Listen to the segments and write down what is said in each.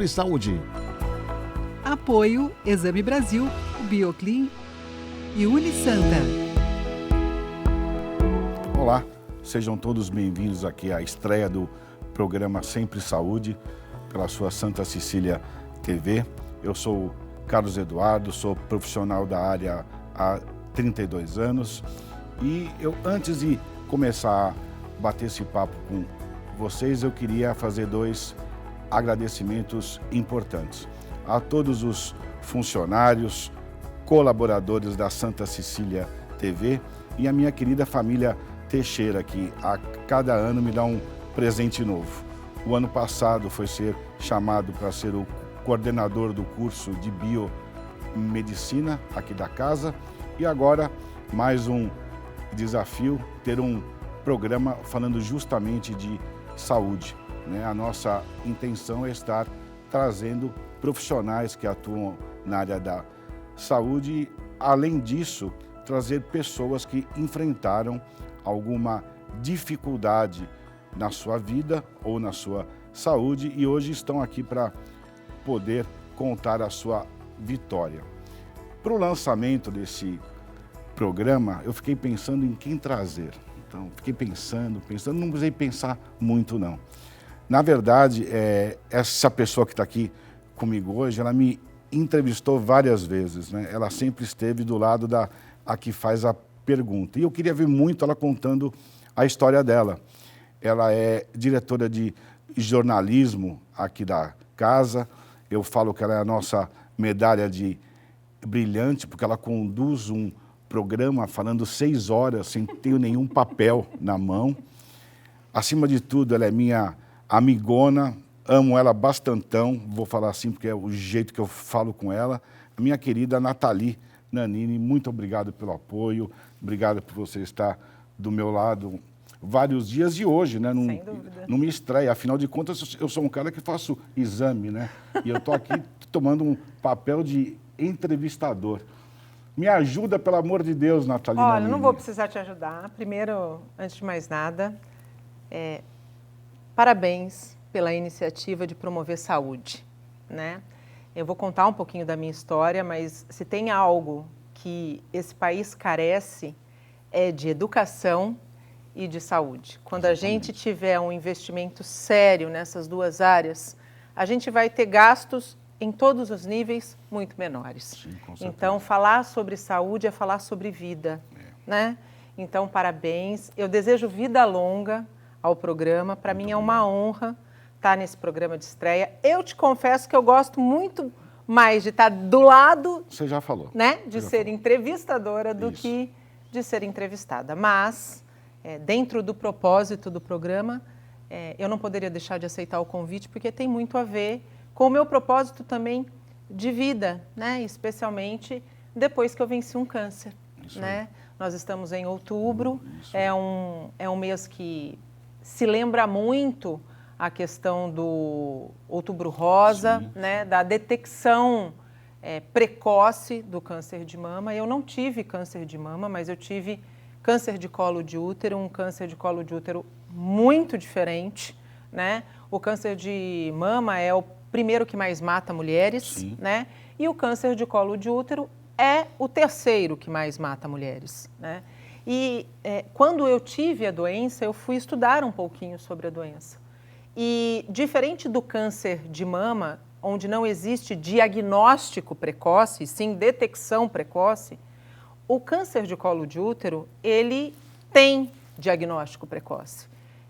Sempre Saúde. Apoio Exame Brasil, Bioclin e Unisanta. Olá, sejam todos bem-vindos aqui à estreia do programa Sempre Saúde, pela sua Santa Cecília TV. Eu sou Carlos Eduardo, sou profissional da área há 32 anos e antes de começar a bater esse papo com vocês, eu queria fazer 2 agradecimentos importantes a todos os funcionários, colaboradores da Santa Cecília TV e a minha querida família Teixeira, que a cada ano me dá um presente novo. O ano passado foi ser chamado para ser o coordenador do curso de biomedicina aqui da casa e agora mais um desafio, ter um programa falando justamente de saúde. A nossa intenção é estar trazendo profissionais que atuam na área da saúde e, além disso, trazer pessoas que enfrentaram alguma dificuldade na sua vida ou na sua saúde e hoje estão aqui para poder contar a sua vitória. Para o lançamento desse programa, eu fiquei pensando em quem trazer. Então, fiquei pensando, não precisei pensar muito, não. Na verdade, essa pessoa que está aqui comigo hoje, ela me entrevistou várias vezes, né? Ela sempre esteve do lado a que faz a pergunta. E eu queria ver muito ela contando a história dela. Ela é diretora de jornalismo aqui da casa. Eu falo que ela é a nossa medalha de brilhante, porque ela conduz um programa falando 6 horas sem ter nenhum papel na mão. Acima de tudo, ela é minha amigona, amo ela bastantão, vou falar assim porque é o jeito que eu falo com ela. A minha querida Nathalie Nanini, muito obrigado pelo apoio, obrigado por você estar do meu lado vários dias e hoje, né? Sem dúvida. Não me estreia, afinal de contas eu sou um cara que faço exame, né? E eu estou aqui tomando um papel de entrevistador. Me ajuda, pelo amor de Deus, Nathalie Olha, Nanini. não vou precisar te ajudar. Primeiro, antes de mais nada, parabéns pela iniciativa de promover saúde, né? Eu vou contar um pouquinho da minha história, mas se tem algo que esse país carece é de educação e de saúde. Quando a gente tiver um investimento sério nessas 2 áreas, a gente vai ter gastos em todos os níveis muito menores. Sim, com certeza. Então, falar sobre saúde é falar sobre vida, né? Então, parabéns. Eu desejo vida longa ao programa. Para mim é uma honra estar nesse programa de estreia. Eu te confesso que eu gosto muito mais de estar do lado... Você já falou. Né? De ser entrevistadora do que de ser entrevistada. Mas, dentro do propósito do programa, eu não poderia deixar de aceitar o convite, porque tem muito a ver com o meu propósito também de vida, né? Especialmente depois que eu venci um câncer. Né? Nós estamos em outubro, é um mês que se lembra muito a questão do Outubro Rosa, né? Da detecção precoce do câncer de mama. Eu não tive câncer de mama, mas eu tive câncer de colo de útero, um câncer de colo de útero muito diferente, né? O câncer de mama é o primeiro que mais mata mulheres, né? E o câncer de colo de útero é o terceiro que mais mata mulheres, né? E quando eu tive a doença, eu fui estudar um pouquinho sobre a doença. E diferente do câncer de mama, onde não existe diagnóstico precoce, sim detecção precoce, o câncer de colo de útero, ele tem diagnóstico precoce.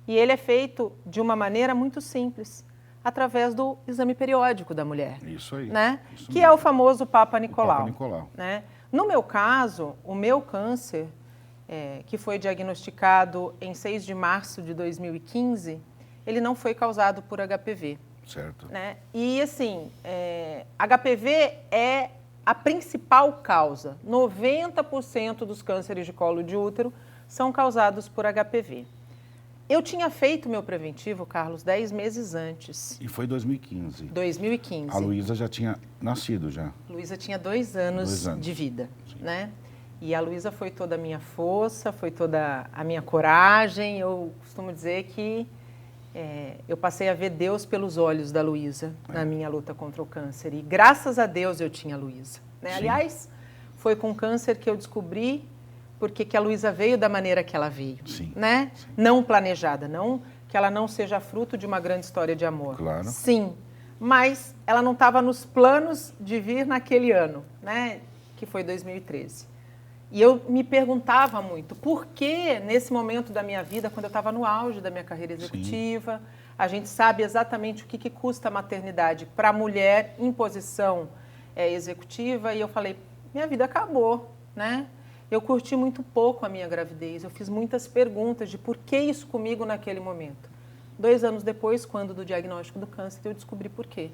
E ele é feito de uma maneira muito simples, através do exame periódico da mulher. Isso aí. Né? Isso que mesmo. é o famoso Papa Nicolau. Papa Nicolau. Né? No meu caso, o meu câncer, que foi diagnosticado em 6 de março de 2015, ele não foi causado por HPV. Certo. Né? E, assim, HPV é a principal causa. 90% dos cânceres de colo de útero são causados por HPV. Eu tinha feito meu preventivo, Carlos, 10 meses antes. E foi 2015. 2015. A Luísa já tinha nascido já. Luísa tinha 2 anos de vida, né? E a Luísa foi toda a minha força, foi toda a minha coragem. Eu costumo dizer que eu passei a ver Deus pelos olhos da Luísa na minha luta contra o câncer. E graças a Deus eu tinha a Luísa. Né? Aliás, foi com o câncer que eu descobri porque que a Luísa veio da maneira que ela veio. Sim. Né? Sim. Não planejada, não que ela não seja fruto de uma grande história de amor. Claro. Sim, mas ela não estava nos planos de vir naquele ano, né? Que foi 2013. E eu me perguntava muito, por que nesse momento da minha vida, quando eu estava no auge da minha carreira executiva, a gente sabe exatamente o que custa a maternidade para a mulher em posição executiva, e eu falei, minha vida acabou, né? Eu curti muito pouco a minha gravidez, eu fiz muitas perguntas de por que isso comigo naquele momento. 2 anos depois, quando do diagnóstico do câncer, eu descobri por quê.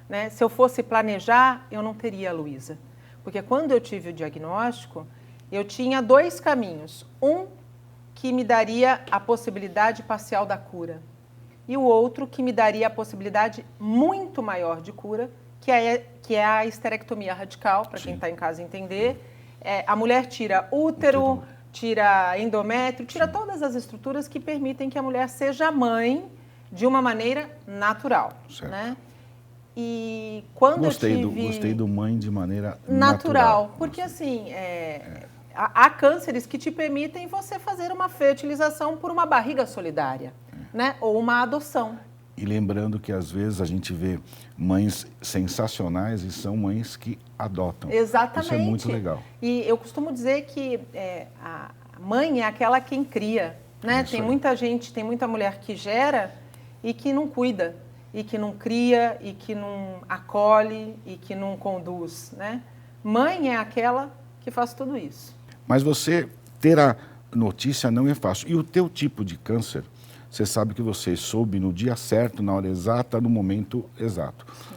Né? Se eu fosse planejar, eu não teria a Luísa. Porque quando eu tive o diagnóstico, eu tinha 2 caminhos. Um que me daria a possibilidade parcial da cura. E o outro que me daria a possibilidade muito maior de cura, que é a esterectomia radical, para quem está em casa entender. A mulher tira útero, tira endométrio, tira todas as estruturas que permitem que a mulher seja mãe de uma maneira natural. Certo. Né? E quando Gostei do mãe de maneira natural. Porque assim, há cânceres que te permitem você fazer uma fertilização por uma barriga solidária, né? Ou uma adoção. E lembrando que às vezes a gente vê mães sensacionais e são mães que adotam. Exatamente. Isso é muito legal. E eu costumo dizer que a mãe é aquela quem cria, né? Tem muita gente, tem muita mulher que gera e que não cuida, e que não cria, e que não acolhe, e que não conduz, né? Mãe é aquela que faz tudo isso. Mas você ter a notícia não é fácil. E o teu tipo de câncer, você sabe que você soube no dia certo, na hora exata, no momento exato. Sim.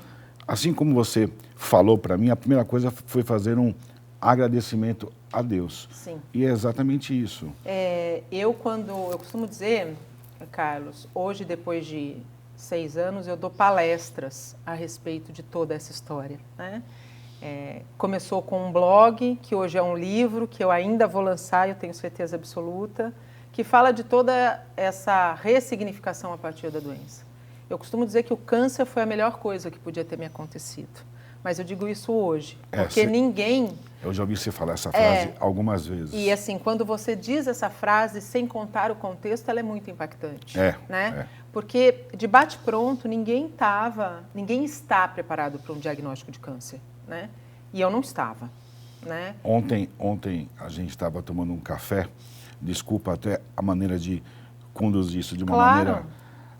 Assim como você falou para mim, a primeira coisa foi fazer um agradecimento a Deus. Sim. E é exatamente isso. Eu costumo dizer, Carlos, hoje depois de 6 anos, eu dou palestras a respeito de toda essa história, né? Começou com um blog, que hoje é um livro, que eu ainda vou lançar, eu tenho certeza absoluta, que fala de toda essa ressignificação a partir da doença. Eu costumo dizer que o câncer foi a melhor coisa que podia ter me acontecido, mas eu digo isso hoje, porque ninguém... Eu já ouvi você falar essa frase algumas vezes. E assim, quando você diz essa frase sem contar o contexto, ela é muito impactante, né? Porque de bate-pronto, ninguém está preparado para um diagnóstico de câncer, né? E eu não estava, né? Ontem a gente estava tomando um café, desculpa até a maneira de conduzir isso de uma maneira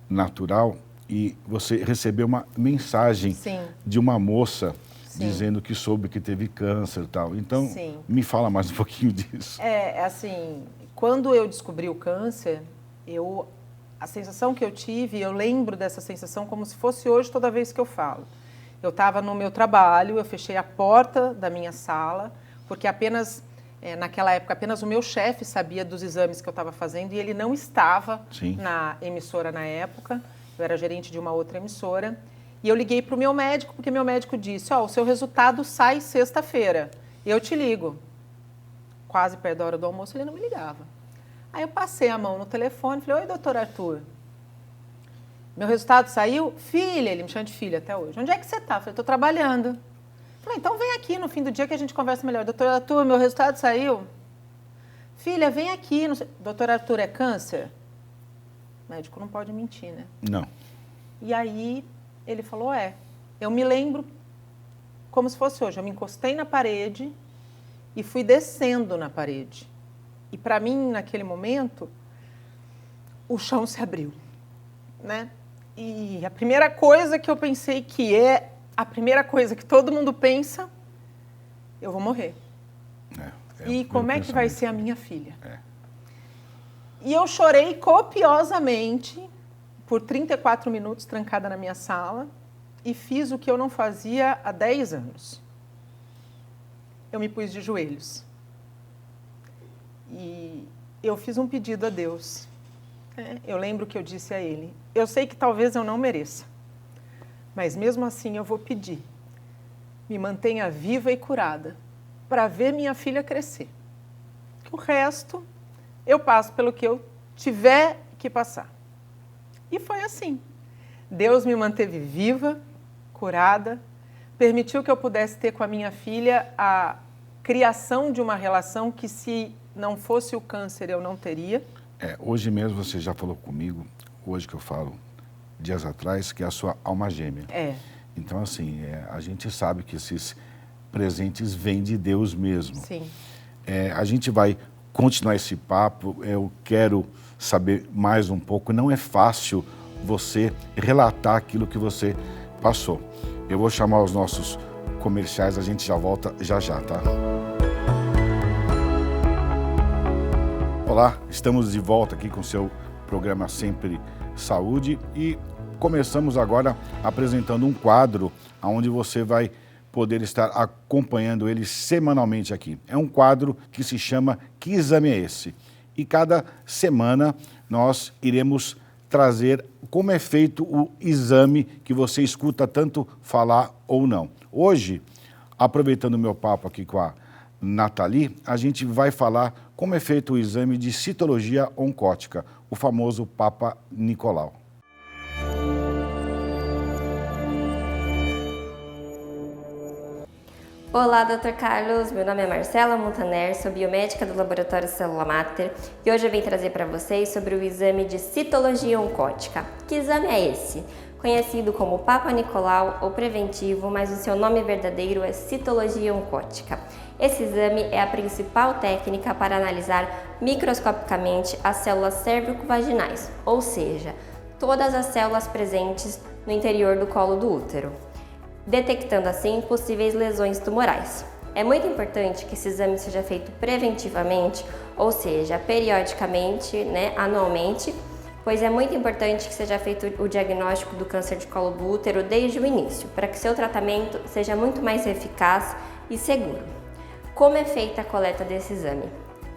natural, e você recebeu uma mensagem de uma moça dizendo que soube que teve câncer e tal. Então, me fala mais um pouquinho disso. Assim, quando eu descobri o câncer, a sensação que eu tive, eu lembro dessa sensação como se fosse hoje toda vez que eu falo. Eu estava no meu trabalho, eu fechei a porta da minha sala, porque naquela época, apenas o meu chefe sabia dos exames que eu estava fazendo e ele não estava na emissora na época. Eu era gerente de uma outra emissora. E eu liguei para o meu médico, porque meu médico disse, o seu resultado sai sexta-feira, eu te ligo. Quase perto da hora do almoço, ele não me ligava. Aí eu passei a mão no telefone e falei, oi, doutor Arthur, meu resultado saiu? Filha, ele me chama de filha até hoje. Onde é que você está? Eu falei, estou trabalhando. Falei, então vem aqui no fim do dia que a gente conversa melhor. Doutor Arthur, meu resultado saiu? Filha, vem aqui. Doutor Arthur, é câncer? O médico não pode mentir, né? Não. E aí ele falou, eu me lembro como se fosse hoje. Eu me encostei na parede e fui descendo na parede. E para mim, naquele momento, o chão se abriu, né? E a primeira coisa que eu pensei que a primeira coisa que todo mundo pensa, eu vou morrer. E como é que vai ser a minha filha? E eu chorei copiosamente por 34 minutos trancada na minha sala e fiz o que eu não fazia há 10 anos. Eu me pus de joelhos. E eu fiz um pedido a Deus. Eu lembro que eu disse a Ele, eu sei que talvez eu não mereça, mas mesmo assim eu vou pedir. Me mantenha viva e curada para ver minha filha crescer. O resto, eu passo pelo que eu tiver que passar. E foi assim. Deus me manteve viva, curada, permitiu que eu pudesse ter com a minha filha a criação de uma relação que, se não fosse o câncer, eu não teria. Hoje mesmo você já falou comigo, hoje que eu falo, dias atrás, que é a sua alma gêmea. Então, assim, a gente sabe que esses presentes vêm de Deus mesmo. Sim. A gente vai continuar esse papo, eu quero saber mais um pouco. Não é fácil você relatar aquilo que você passou. Eu vou chamar os nossos comerciais, a gente já volta já, tá? Olá, estamos de volta aqui com o seu programa Sempre Saúde e começamos agora apresentando um quadro onde você vai poder estar acompanhando ele semanalmente aqui. É um quadro que se chama Que Exame é Esse? E cada semana nós iremos trazer como é feito o exame que você escuta tanto falar ou não. Hoje, aproveitando o meu papo aqui com a Nathalie, a gente vai falar como é feito o exame de citologia oncótica, o famoso Papa Nicolau. Olá, Dr. Carlos. Meu nome é Marcela Montaner, sou biomédica do Laboratório Célula Mater e hoje eu vim trazer para vocês sobre o exame de citologia oncótica. Que exame é esse? Conhecido como Papa Nicolau ou preventivo, mas o seu nome verdadeiro é citologia oncótica. Esse exame é a principal técnica para analisar microscopicamente as células cérvico-vaginais, ou seja, todas as células presentes no interior do colo do útero, detectando assim possíveis lesões tumorais. É muito importante que esse exame seja feito preventivamente, ou seja, periodicamente, anualmente, pois é muito importante que seja feito o diagnóstico do câncer de colo do útero desde o início, para que seu tratamento seja muito mais eficaz e seguro. Como é feita a coleta desse exame?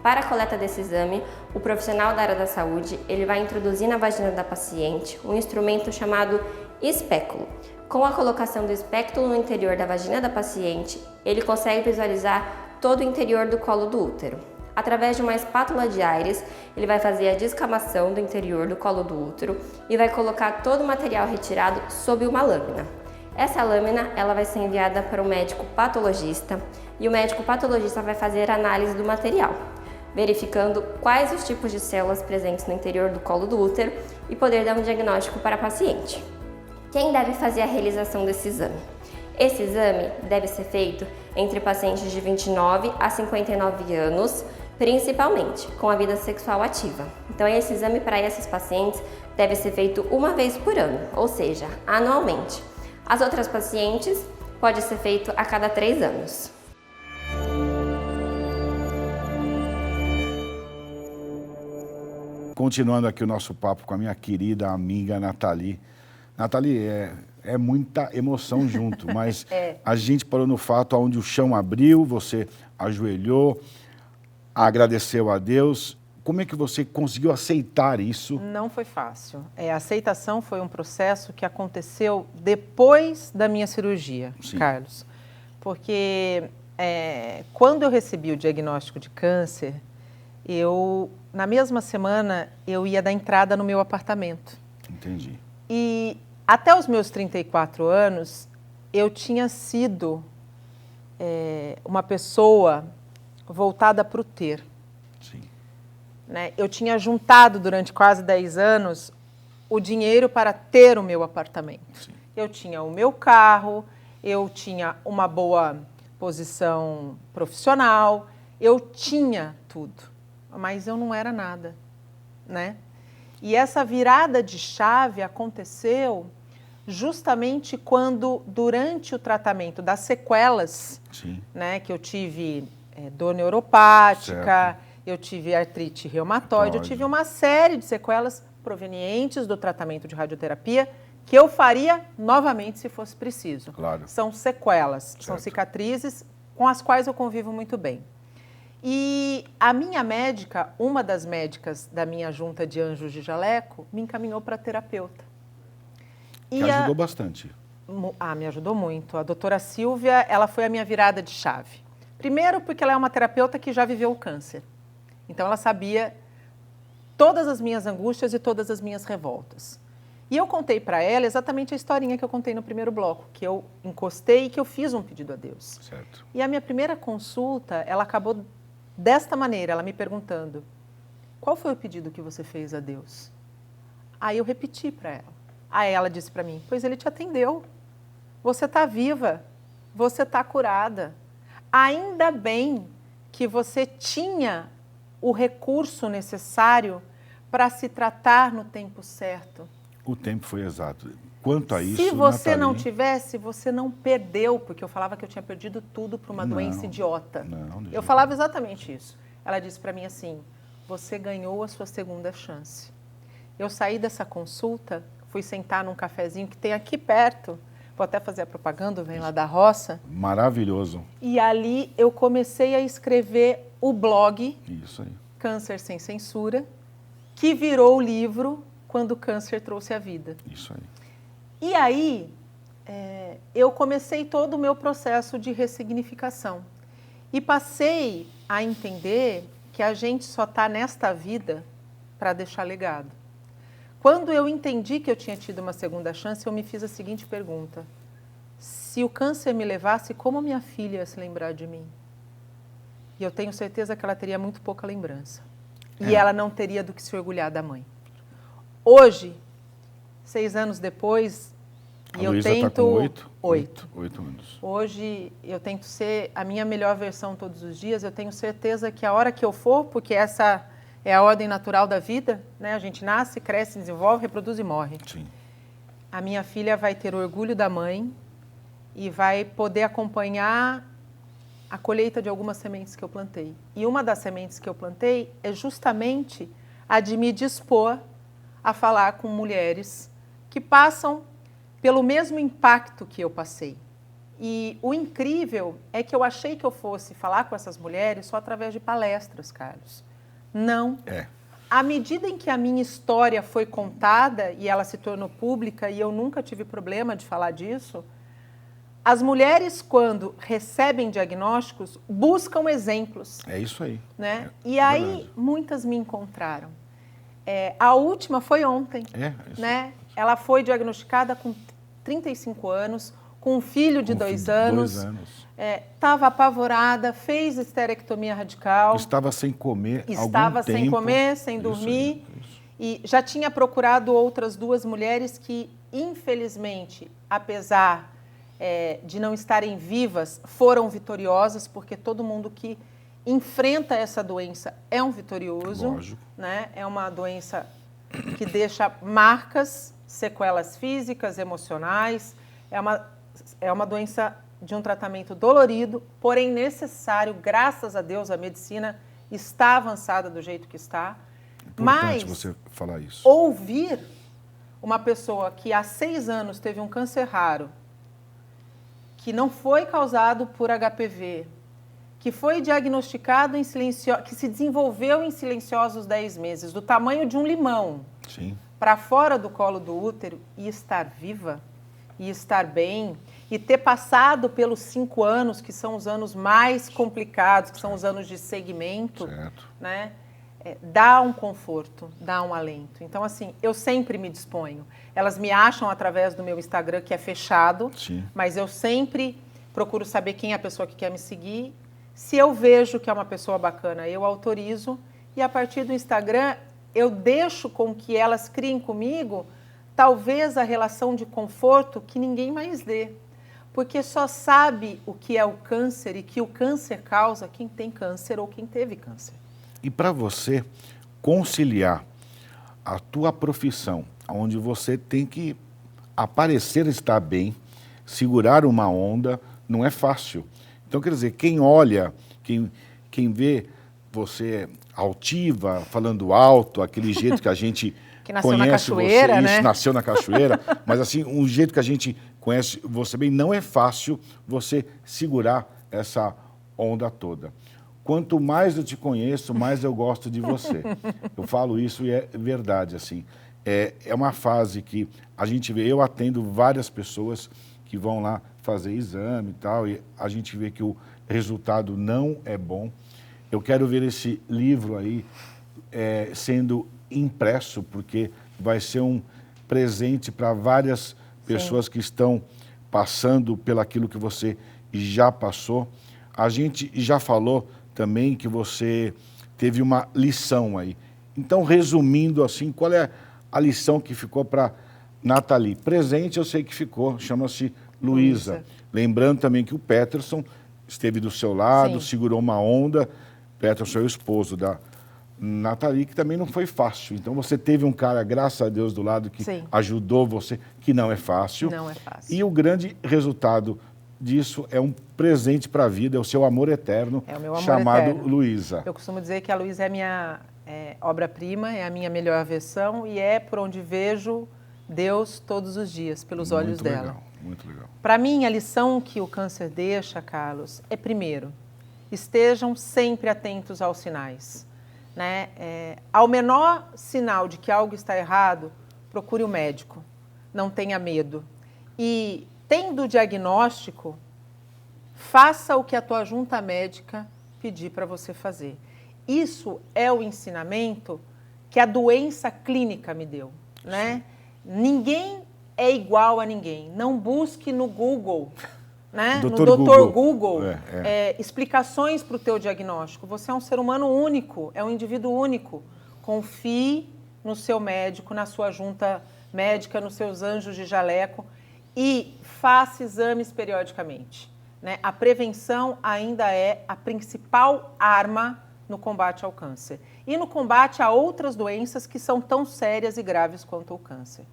Para a coleta desse exame, o profissional da área da saúde ele vai introduzir na vagina da paciente um instrumento chamado espéculo. Com a colocação do espéculo no interior da vagina da paciente, ele consegue visualizar todo o interior do colo do útero. Através de uma espátula de Aires, ele vai fazer a descamação do interior do colo do útero e vai colocar todo o material retirado sob uma lâmina. Essa lâmina ela vai ser enviada para o médico patologista e o médico patologista vai fazer a análise do material, verificando quais os tipos de células presentes no interior do colo do útero e poder dar um diagnóstico para a paciente. Quem deve fazer a realização desse exame? Esse exame deve ser feito entre pacientes de 29 a 59 anos, principalmente com a vida sexual ativa. Então, esse exame para esses pacientes deve ser feito uma vez por ano, ou seja, anualmente. As outras pacientes pode ser feito a cada 3 anos. Continuando aqui o nosso papo com a minha querida amiga Nathalie. Nathalie, é muita emoção junto, mas a gente parou no fato onde o chão abriu, você ajoelhou, agradeceu a Deus. Como é que você conseguiu aceitar isso? Não foi fácil. A aceitação foi um processo que aconteceu depois da minha cirurgia, Sim. Carlos. Porque quando eu recebi o diagnóstico de câncer, na mesma semana, eu ia dar entrada no meu apartamento. Entendi. E até os meus 34 anos, eu tinha sido uma pessoa voltada para o ter. Sim. Eu tinha juntado durante quase 10 anos o dinheiro para ter o meu apartamento. Sim. Eu tinha o meu carro, eu tinha uma boa posição profissional, eu tinha tudo, mas eu não era nada, E essa virada de chave aconteceu justamente quando, durante o tratamento das sequelas, Sim. Que eu tive dor neuropática, Certo. eu tive artrite reumatoide, eu tive uma série de sequelas provenientes do tratamento de radioterapia que eu faria novamente se fosse preciso. Claro. São sequelas, Certo. são cicatrizes com as quais eu convivo muito bem. E a minha médica, uma das médicas da minha junta de anjos de jaleco, me encaminhou para terapeuta. Que ajudou bastante. Me ajudou muito. A doutora Silvia, ela foi a minha virada de chave. Primeiro porque ela é uma terapeuta que já viveu o câncer. Então ela sabia todas as minhas angústias e todas as minhas revoltas. E eu contei para ela exatamente a historinha que eu contei no primeiro bloco, que eu encostei e que eu fiz um pedido a Deus. Certo. E a minha primeira consulta, ela acabou desta maneira, ela me perguntando: qual foi o pedido que você fez a Deus? Aí eu repeti para ela. Aí ela disse para mim: pois ele te atendeu. Você está viva, você está curada. Ainda bem que você tinha o recurso necessário para se tratar no tempo certo. O tempo foi exato. Quanto a isso, se você Nathalie, não tivesse, você não perdeu, porque eu falava que eu tinha perdido tudo para uma doença idiota. Eu falava exatamente isso. Ela disse para mim assim: você ganhou a sua segunda chance. Eu saí dessa consulta, fui sentar num cafezinho que tem aqui perto, vou até fazer a propaganda, vem lá da roça. Maravilhoso. E ali eu comecei a escrever o blog Isso aí. Câncer Sem Censura, que virou o livro Quando o Câncer Trouxe a Vida. Isso aí. E aí, eu comecei todo o meu processo de ressignificação. E passei a entender que a gente só está nesta vida para deixar legado. Quando eu entendi que eu tinha tido uma segunda chance, eu me fiz a seguinte pergunta: se o câncer me levasse, como minha filha ia se lembrar de mim? E eu tenho certeza que ela teria muito pouca lembrança. E ela não teria do que se orgulhar da mãe. Hoje, 6 anos depois, A e eu Luísa tento... tá com 8 anos. Hoje, eu tento ser a minha melhor versão todos os dias. Eu tenho certeza que a hora que eu for, porque essa é a ordem natural da vida, né? A gente nasce, cresce, desenvolve, reproduz e morre. Sim. A minha filha vai ter orgulho da mãe e vai poder acompanhar a colheita de algumas sementes que eu plantei. E uma das sementes que eu plantei é justamente a de me dispor a falar com mulheres que passam pelo mesmo impacto que eu passei. E o incrível é que eu achei que eu fosse falar com essas mulheres só através de palestras, Carlos. Não. À medida em que a minha história foi contada e ela se tornou pública, e eu nunca tive problema de falar disso, as mulheres, quando recebem diagnósticos, buscam exemplos. É isso aí. Né? E aí, verdade. muitas me encontraram. A última foi ontem. Né? Ela foi diagnosticada com 35 anos, com um filho de 2 anos. Estava apavorada, fez esterectomia radical. Estava sem comer algum tempo. Estava sem comer, sem dormir. Isso. E já tinha procurado outras 2 mulheres que, infelizmente, apesar de não estarem vivas, foram vitoriosas, porque todo mundo que enfrenta essa doença é um vitorioso. Lógico. Né? É uma doença que deixa marcas, sequelas físicas, emocionais. É uma doença de um tratamento dolorido, porém necessário. Graças a Deus, a medicina está avançada do jeito que está. Importante você falar isso. Ouvir uma pessoa que há 6 anos teve um câncer raro, que não foi causado por HPV, que foi diagnosticado que se desenvolveu em silenciosos 10 meses, do tamanho de um limão, para fora do colo do útero, e estar viva, e estar bem, e ter passado pelos 5 anos, que são os anos mais complicados, que são os anos de segmento, né? Dá um conforto, dá um alento. Então, assim, eu sempre me disponho. Elas me acham através do meu Instagram, que é fechado, mas eu sempre procuro saber quem é a pessoa que quer me seguir. Se eu vejo que é uma pessoa bacana, eu autorizo. E a partir do Instagram, eu deixo com que elas criem comigo, talvez, a relação de conforto que ninguém mais dê. Porque só sabe o que é o câncer e que o câncer causa quem tem câncer ou quem teve câncer. E para você conciliar a tua profissão, onde você tem que aparecer estar bem, segurar uma onda, não é fácil. Então, quer dizer, quem olha, quem vê você altiva, falando alto, aquele jeito que a gente que nasceu conhece na cachoeira, você, né? Isso, nasceu na cachoeira, mas assim, um jeito que a gente conhece você bem, não é fácil você segurar essa onda toda. Quanto mais eu te conheço, mais eu gosto de você. Eu falo isso e é verdade, assim. É uma fase que a gente vê, eu atendo várias pessoas que vão lá fazer exame e tal, e a gente vê que o resultado não é bom. Eu quero ver esse livro aí sendo impresso, porque vai ser presente para várias pessoas que estão passando pelaquilo que você já passou. A gente já falou também que você teve uma lição aí. Então, resumindo assim, qual é a lição que ficou para Nathalie? Presente eu sei que ficou, chama-se Luísa. Lembrando também que o Peterson esteve do seu lado, segurou uma onda. Peterson é o esposo da Nathalie, que também não foi fácil. Então você teve um cara, graças a Deus, do lado que ajudou você, que não é fácil. Não é fácil. E o grande resultado disso é um presente para a vida, é o seu amor eterno, é o meu amor chamado eterno. Luísa. Eu costumo dizer que a Luísa é a minha obra-prima, é a minha melhor versão e é por onde vejo Deus todos os dias, pelos olhos dela. Legal, muito legal. Para mim, a lição que o câncer deixa, Carlos, é primeiro, estejam sempre atentos aos sinais. Né? Ao menor sinal de que algo está errado, procure o médico, não tenha medo. E, tendo o diagnóstico, faça o que a tua junta médica pedir para você fazer. Isso é o ensinamento que a doença clínica me deu. Né? Ninguém é igual a ninguém. Não busque no Google, né? No Dr. Google, explicações para o teu diagnóstico. Você é um ser humano único, é um indivíduo único. Confie no seu médico, na sua junta médica, nos seus anjos de jaleco e faça exames periodicamente. Né? A prevenção ainda é a principal arma no combate ao câncer. E no combate a outras doenças que são tão sérias e graves quanto o câncer.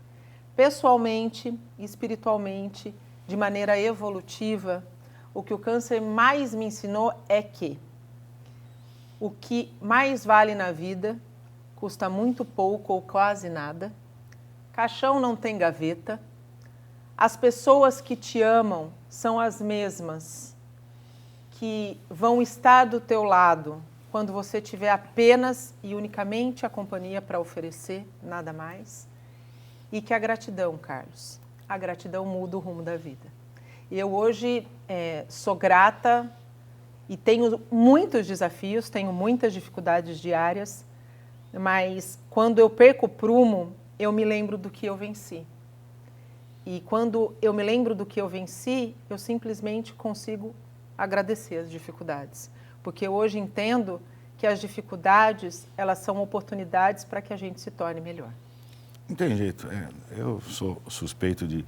Pessoalmente, espiritualmente, de maneira evolutiva, o que o câncer mais me ensinou é que o que mais vale na vida custa muito pouco ou quase nada, caixão não tem gaveta, as pessoas que te amam são as mesmas que vão estar do teu lado quando você tiver apenas e unicamente a companhia para oferecer, nada mais. E que a gratidão, Carlos, a gratidão muda o rumo da vida. E eu hoje sou grata e tenho muitos desafios, tenho muitas dificuldades diárias, mas quando eu perco o prumo, eu me lembro do que eu venci. E quando eu me lembro do que eu venci, eu simplesmente consigo agradecer as dificuldades. Porque hoje entendo que as dificuldades, elas são oportunidades para que a gente se torne melhor. Não tem jeito. Eu sou suspeito de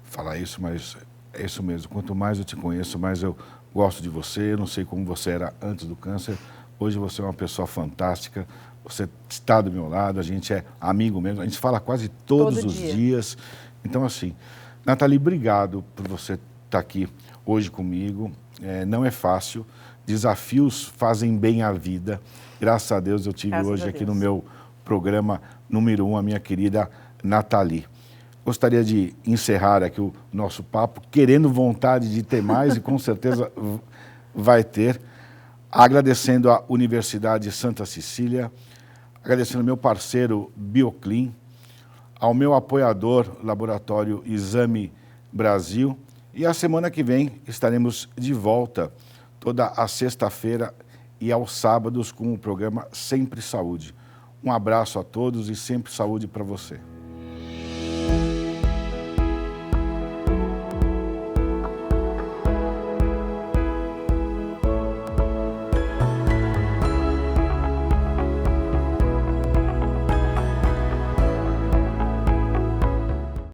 falar isso, mas é isso mesmo. Quanto mais eu te conheço, mais eu gosto de você. Eu não sei como você era antes do câncer. Hoje você é uma pessoa fantástica. Você está do meu lado, a gente é amigo mesmo. A gente fala quase todos os dias. Então, assim, Nathalie, obrigado por você estar aqui hoje comigo. Não é fácil. Desafios fazem bem a vida. Graças a Deus eu tive hoje aqui no meu programa número 1, a minha querida Nathalie. Gostaria de encerrar aqui o nosso papo, querendo vontade de ter mais, e com certeza vai ter, agradecendo à Universidade Santa Cecília, agradecendo ao meu parceiro Bioclin, ao meu apoiador, Laboratório Exame Brasil, e a semana que vem estaremos de volta, toda a sexta-feira e aos sábados, com o programa Sempre Saúde. Um abraço a todos e sempre saúde para você.